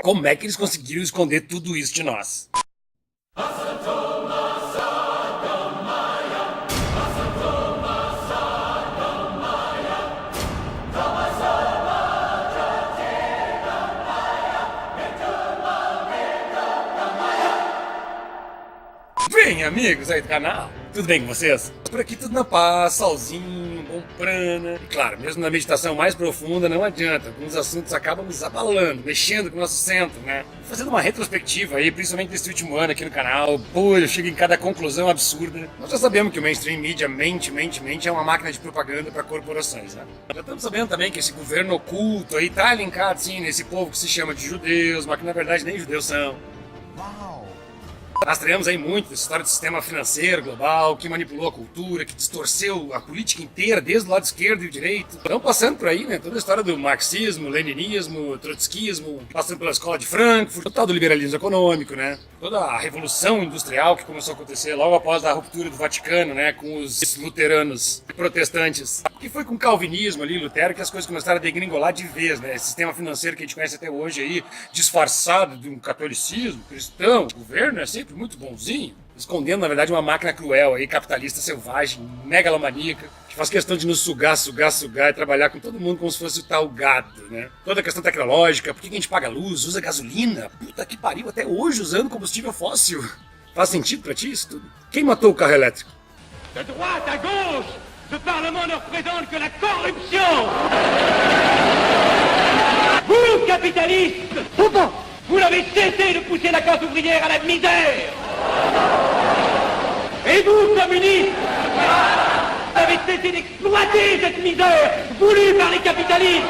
Como é que eles conseguiram esconder tudo isso de nós? Bem, amigos aí do canal, tudo bem com vocês? Por aqui tudo na paz, solzinho, bom prana. E claro, mesmo na meditação mais profunda não adianta, alguns assuntos acabam nos abalando, mexendo com o nosso centro, né? Fazendo uma retrospectiva aí, principalmente desse último ano aqui no canal, pô, eu chego em cada conclusão absurda. Nós já sabemos que o mainstream media mente é uma máquina de propaganda para corporações, né? Já estamos sabendo também que esse governo oculto aí tá linkado sim nesse povo que se chama de judeus, mas que na verdade nem judeus são. Rastreamos aí muito essa história do sistema financeiro global, que manipulou a cultura, que distorceu a política inteira, desde o lado esquerdo e o direito. Então passando por aí, né, toda a história do marxismo, leninismo, trotskismo, passando pela escola de Frankfurt, o tal do liberalismo econômico, né? Toda a revolução industrial que começou a acontecer logo após a ruptura do Vaticano, né, com os luteranos protestantes. Que foi com o calvinismo ali, Lutero, que as coisas começaram a degringolar de vez, né? Esse sistema financeiro que a gente conhece até hoje aí, disfarçado de um catolicismo cristão, o governo é sempre muito bonzinho, escondendo, na verdade, uma máquina cruel aí, capitalista, selvagem, megalomaníaca, que faz questão de nos sugar e trabalhar com todo mundo como se fosse o tal gado, né? Toda a questão tecnológica, por que a gente paga luz, usa gasolina? Puta que pariu, até hoje usando combustível fóssil. Faz sentido pra ti isso tudo? Quem matou o carro elétrico? De droite à gauche, ce Parlement ne représente que la corruption. Vous, capitalistes, vous n'avez cessé de pousser la classe ouvrière à la misère. Et vous, communistes, vous avez cessé d'exploiter cette misère voulue par les capitalistes.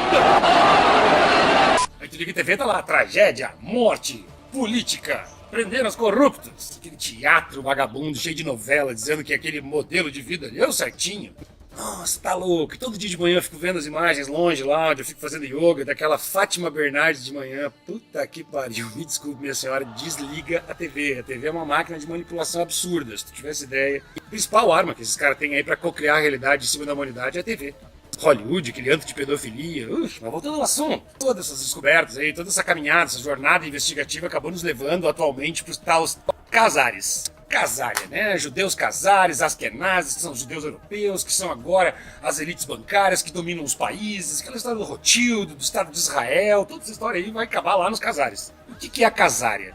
Aí tu liga a TV, tá lá, tragédia, morte, política, prenderam os corruptos. Aquele teatro vagabundo cheio de novela, dizendo que aquele modelo de vida deu certinho. Nossa, tá louco. E todo dia de manhã eu fico vendo as imagens longe lá, onde eu fico fazendo yoga, daquela Fátima Bernardes de manhã. Puta que pariu. Me desculpe, minha senhora, desliga a TV. A TV é uma máquina de manipulação absurda, se tu tivesse ideia. A principal arma que esses caras têm aí pra cocriar a realidade em cima da humanidade é a TV. Hollywood, aquele antro de pedofilia. Mas voltando ao assunto, todas essas descobertas aí, toda essa caminhada, essa jornada investigativa acabou nos levando atualmente pros tais casares. Casária, né? Judeus casares, askenazes, que são os judeus europeus, que são agora as elites bancárias que dominam os países, aquela história do Rothschild, do Estado de Israel, toda essa história aí vai acabar lá nos casares. O que é a casária?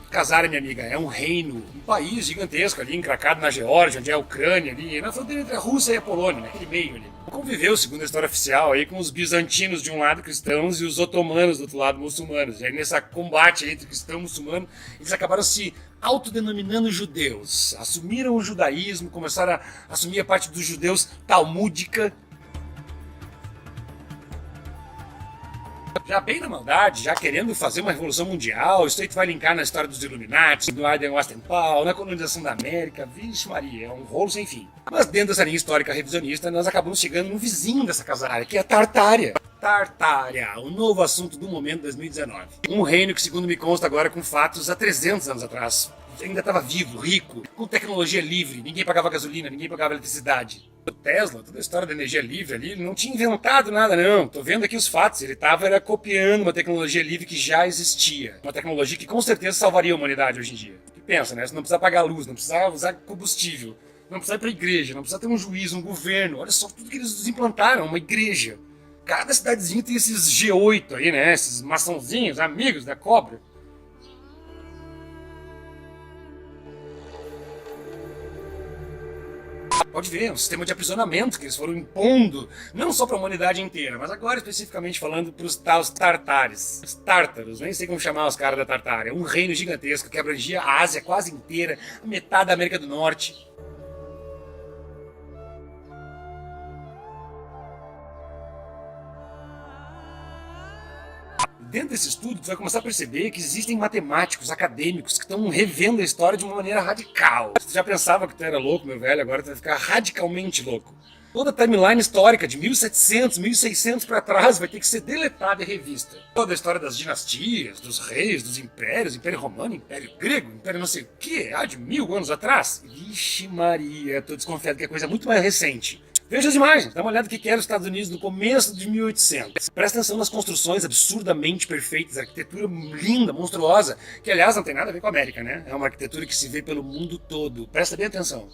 Casária, minha amiga, é um reino, um país gigantesco ali, encracado na Geórgia, onde é a Ucrânia ali, na fronteira entre a Rússia e a Polônia, naquele meio ali. Conviveu, segundo a história oficial, aí com os bizantinos de um lado cristãos e os otomanos do outro lado muçulmanos. E aí nesse combate entre cristão e muçulmano, eles acabaram se autodenominando judeus. Assumiram o judaísmo, começaram a assumir a parte dos judeus talmúdica. Já bem na maldade, já querendo fazer uma revolução mundial, isso aí tu vai linkar na história dos Illuminati, do Aiden Westenpaul, na colonização da América, vixe Maria, é um rolo sem fim. Mas dentro dessa linha histórica revisionista, nós acabamos chegando no vizinho dessa casária, que é a Tartária. Tartária, o novo assunto do momento 2019. Um reino que, segundo me consta agora, com fatos há 300 anos atrás. Ainda estava vivo, rico, com tecnologia livre, ninguém pagava gasolina, ninguém pagava eletricidade. O Tesla, toda a história da energia livre ali, ele não tinha inventado nada não, tô vendo aqui os fatos, ele estava copiando uma tecnologia livre que já existia. Uma tecnologia que com certeza salvaria a humanidade hoje em dia. E pensa, né, você não precisa pagar luz, não precisa usar combustível, não precisa ir pra igreja, não precisa ter um juiz, um governo, olha só tudo que eles implantaram, uma igreja. Cada cidadezinho tem esses G8 aí, né, esses maçãozinhos, amigos da cobra. Pode ver, um sistema de aprisionamento que eles foram impondo, não só para a humanidade inteira, mas agora especificamente falando para os tais tartares, os tártaros, nem sei como chamar os caras da Tartária, um reino gigantesco que abrangia a Ásia quase inteira, metade da América do Norte. Dentro desse estudo, tu vai começar a perceber que existem matemáticos, acadêmicos, que estão revendo a história de uma maneira radical. Tu já pensava que tu era louco, meu velho, agora tu vai ficar radicalmente louco. Toda a timeline histórica de 1700, 1600 para trás vai ter que ser deletada e revista. Toda a história das dinastias, dos reis, dos impérios, Império Romano, Império Grego, Império não sei o que, de 1000 anos atrás. Vixe Maria, tô desconfiado que é coisa muito mais recente. Veja as imagens, dá uma olhada no que era os Estados Unidos no começo de 1800. Presta atenção nas construções absurdamente perfeitas, arquitetura linda, monstruosa, que aliás não tem nada a ver com a América, né? É uma arquitetura que se vê pelo mundo todo. Presta bem atenção.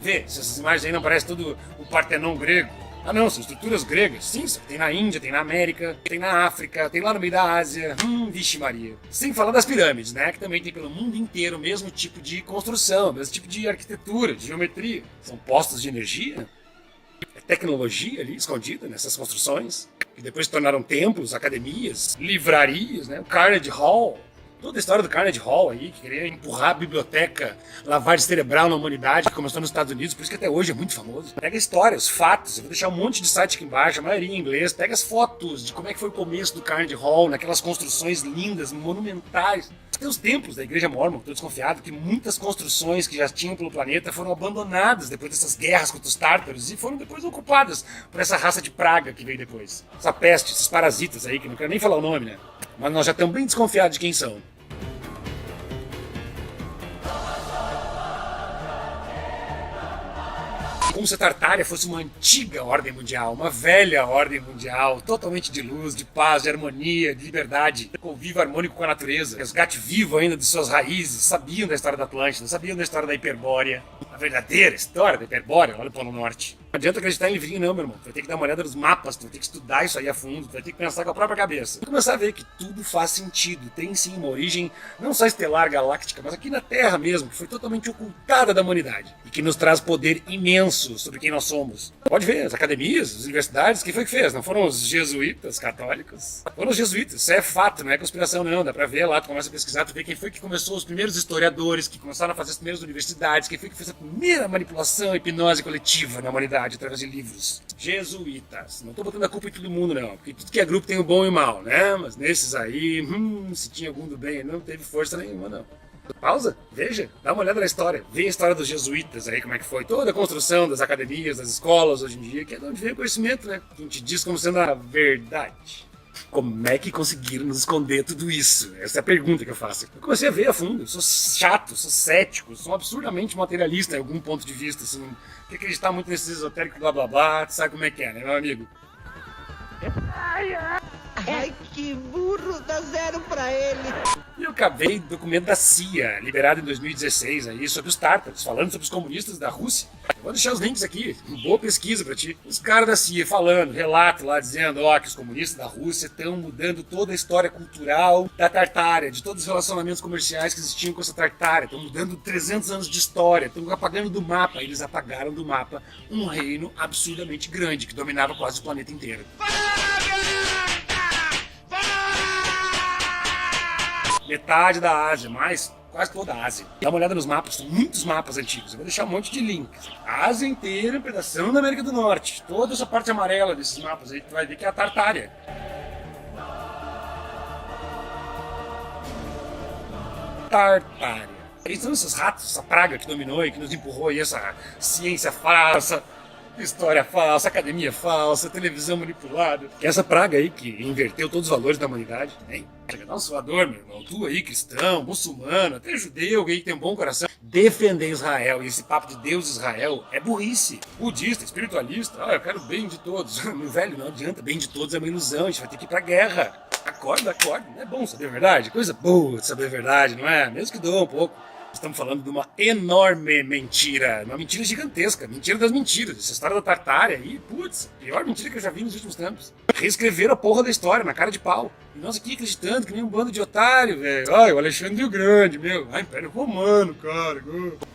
Vê, se essas imagens aí não parecem tudo o Partenon grego. Ah não, são estruturas gregas. Sim, tem na Índia, tem na América, tem na África, tem lá no meio da Ásia. Vixe Maria. Sem falar das pirâmides, né? Que também tem pelo mundo inteiro o mesmo tipo de construção, o mesmo tipo de arquitetura, de geometria. São postos de energia. É tecnologia ali escondida nessas construções, que depois se tornaram templos, academias, livrarias, né? O Carnegie Hall. Toda a história do Carnegie Hall aí, que queria empurrar a biblioteca, lavagem cerebral na humanidade, que começou nos Estados Unidos, por isso que até hoje é muito famoso. Pega a história, os fatos, eu vou deixar um monte de site aqui embaixo, a maioria em inglês, pega as fotos de como é que foi o começo do Carnegie Hall, naquelas construções lindas, monumentais. Tem os templos da Igreja Mórmon, estou desconfiado que muitas construções que já tinham pelo planeta foram abandonadas depois dessas guerras contra os tártaros e foram depois ocupadas por essa raça de praga que veio depois. Essa peste, esses parasitas aí, que não quero nem falar o nome, né? Mas nós já estamos bem desconfiados de quem são. Como se a Tartária fosse uma antiga ordem mundial, uma velha ordem mundial, totalmente de luz, de paz, de harmonia, de liberdade, convívio harmônico com a natureza, resgate vivo ainda de suas raízes, sabiam da história da Atlântida, sabiam da história da Hiperbórea, a verdadeira história da Hiperbórea, lá no Polo Norte. Não adianta acreditar em livrinho não, meu irmão, tu vai ter que dar uma olhada nos mapas, tu vai ter que estudar isso aí a fundo, tu vai ter que pensar com a própria cabeça. Tu começar a ver que tudo faz sentido, tem sim uma origem não só estelar, galáctica, mas aqui na Terra mesmo, que foi totalmente ocultada da humanidade e que nos traz poder imenso sobre quem nós somos. Pode ver, as academias, as universidades, quem foi que fez? Não foram os jesuítas católicos? Foram os jesuítas, isso é fato, não é conspiração não, dá pra ver lá, tu começa a pesquisar, tu vê quem foi que começou, os primeiros historiadores, que começaram a fazer as primeiras universidades, quem foi que fez a primeira manipulação, hipnose coletiva na humanidade através de livros. Jesuítas. Não tô botando a culpa em todo mundo não, porque tudo que é grupo tem o bom e o mal, né? Mas nesses aí, se tinha algum do bem, não teve força nenhuma não. Pausa, veja, dá uma olhada na história, vê a história dos jesuítas aí, como é que foi toda a construção das academias, das escolas hoje em dia, que é de onde vem o conhecimento, né? Que a gente diz como sendo a verdade. Como é que conseguiram nos esconder tudo isso? Essa é a pergunta que eu faço. Eu comecei a ver a fundo, eu sou chato, sou cético, sou absurdamente materialista em algum ponto de vista, assim, não quer acreditar muito nesses esotéricos blá blá blá, tu sabe como é que é, né, meu amigo? Ai, que burro, dá 0 pra ele. E eu acabei documento da CIA, liberado em 2016, aí, sobre os tártaros, falando sobre os comunistas da Rússia. Eu vou deixar os links aqui, boa pesquisa pra ti. Os caras da CIA falando, relato lá, dizendo que os comunistas da Rússia estão mudando toda a história cultural da Tartária, de todos os relacionamentos comerciais que existiam com essa Tartária, estão mudando 300 anos de história, estão apagando do mapa. Eles apagaram do mapa um reino absurdamente grande, que dominava quase o planeta inteiro. Metade da Ásia, mais quase toda a Ásia. Dá uma olhada nos mapas, são muitos mapas antigos. Eu vou deixar um monte de links. A Ásia inteira, um pedação da América do Norte. Toda essa parte amarela desses mapas aí, tu vai ver que é a Tartária. Tartária. Eles são esses ratos, essa praga que dominou e que nos empurrou aí, essa ciência falsa, história falsa, academia falsa, televisão manipulada. Que é essa praga aí que inverteu todos os valores da humanidade, hein? Chega a dar um suador, meu irmão. Tu aí, cristão, muçulmano, até judeu, aí que tem um bom coração. Defender Israel e esse papo de Deus Israel é burrice. Budista, espiritualista, eu quero bem de todos. Meu velho, não adianta, bem de todos é uma ilusão, a gente vai ter que ir pra guerra. Acorda, não é bom saber a verdade? Coisa boa de saber a verdade, não é? Mesmo que doa um pouco. Estamos falando de uma enorme mentira, uma mentira gigantesca, mentira das mentiras. Essa história da Tartária aí, putz, pior mentira que eu já vi nos últimos tempos. Reescreveram a porra da história, na cara de pau. E nós aqui acreditando que nem um bando de otário, velho. Ai, o Alexandre o Grande, meu. Ai, Império Romano, cara.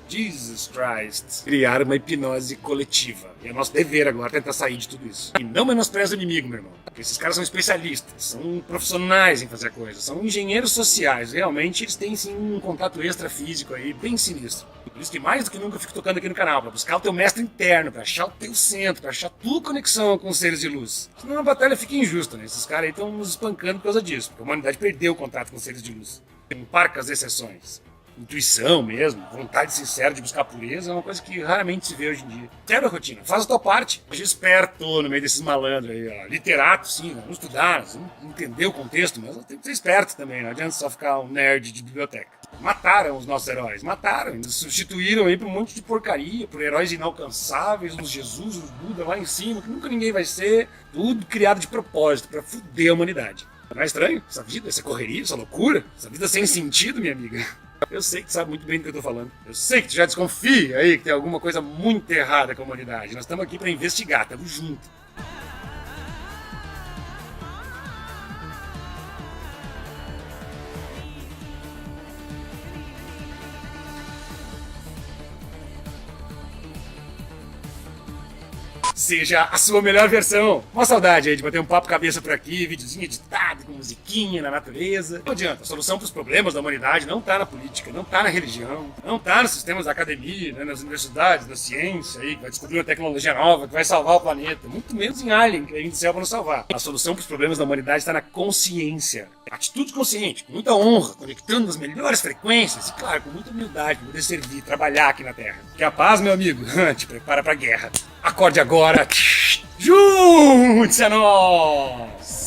Jesus Christ. Criaram uma hipnose coletiva. E é nosso dever agora tentar sair de tudo isso. E não menospreza o inimigo, meu irmão. Porque esses caras são especialistas, são profissionais em fazer coisas, são engenheiros sociais. Realmente eles têm sim um contato extrafísico aí, bem sinistro. Por isso que mais do que nunca eu fico tocando aqui no canal, pra buscar o teu mestre interno, pra achar o teu centro, pra achar tua conexão com os seres de luz. Senão a batalha fica injusta, né? Esses caras aí estão nos espancando por causa disso, porque a humanidade perdeu o contato com os seres de luz. Tem parcas exceções. intuição mesmo, vontade sincera de buscar pureza, é uma coisa que raramente se vê hoje em dia. Quebra a rotina, faz a tua parte. Seja esperto no meio desses malandros aí, ó. Literato, sim, vamos estudar, vamos entender o contexto, mas tem que ser esperto também, não adianta só ficar um nerd de biblioteca. Mataram os nossos heróis, mataram, eles substituíram aí por um monte de porcaria, por heróis inalcançáveis, uns Jesus, uns Buda lá em cima, que nunca ninguém vai ser, tudo criado de propósito, pra fuder a humanidade. Não é estranho? Essa vida, essa correria, essa loucura, essa vida sem sentido, minha amiga. Eu sei que tu sabe muito bem do que eu tô falando. Eu sei que tu já desconfia aí que tem alguma coisa muito errada com a humanidade. Nós estamos aqui pra investigar, estamos juntos. Seja a sua melhor versão. Uma saudade aí de bater um papo cabeça por aqui, videozinho editado, com musiquinha na natureza. Não adianta, a solução para os problemas da humanidade não tá na política, não tá na religião, não tá nos sistemas da academia, né, nas universidades, na ciência, aí, que vai descobrir uma tecnologia nova que vai salvar o planeta. Muito menos em Alien, que vem do céu para nos salvar. A solução para os problemas da humanidade está na consciência. Atitude consciente, com muita honra, conectando nas melhores frequências e, claro, com muita humildade, para poder servir, trabalhar aqui na Terra. Que a paz, meu amigo, te prepara para a guerra. Acorde agora. Junte-se a nós!